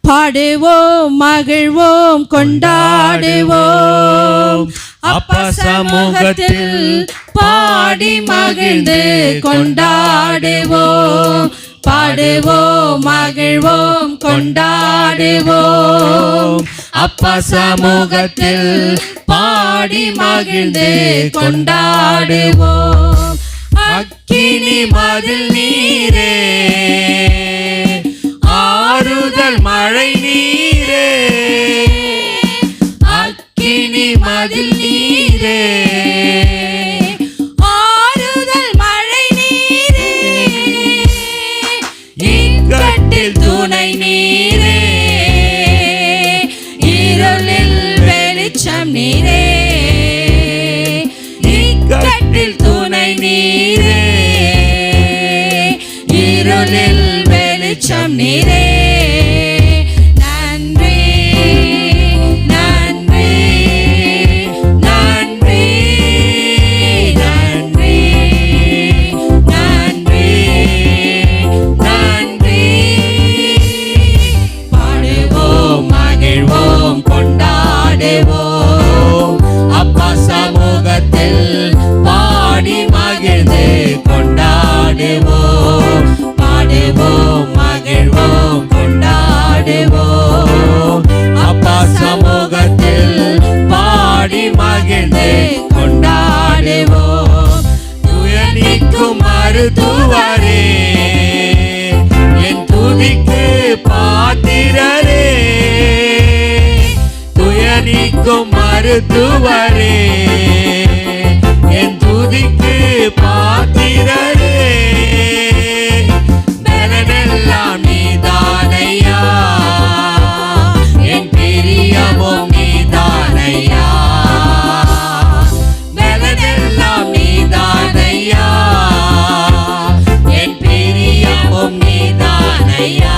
பாடுவோம் மகிழ்வோம் கொண்டாடுவோம். அப்பா சமூகத்தில் பாடி மகிழ்ந்து கொண்டாடுவோம். பாடுவோம் மகிழ்வோம் கொண்டாடுவோம். அப்பா சமூகத்தில் பாடி மகிழ்ந்து கொண்டாடுவோம். அக்கினி மதில் நீரே, ஆறுதல் மழை நீரே, அக்கினி மதில் நீரே, ஆறுதல் மழை நீரே, இக்கட்டில் துணை நீரே, இருளில் வெளிச்சம் நீரே, இக்கட்டில் துணை நீரே, இருளில் வெளிச்சம் நீரே. நன்றி நன்றி நன்றி நன்றி நன்றி நன்றி. பாடுவோம் மகிழ்வோம் கொண்டாடுவோம். அப்பா சமூகத்தில் பாடி மகிழ்ந்து கொண்டாடுவோம். பாடுவோம் மகிழ்வோம் கொண்டாடுவோம். அப்பா சமூகத்தில் பாடி மகிழ்ந்து கொண்டாடுவோம். துயனிக்கும் மருத்துவரே, என் துதிக்கு பாத்திரரே, துயனிக்கும் மருத்துவரே, என் துதிக்கு பாத்திரரே, பலனெல்லாம் நீதானையா, என் பிரியமும் நீதானையா, பலனெல்லாம் நீதானையா, என் பிரியமும் நீதானையா.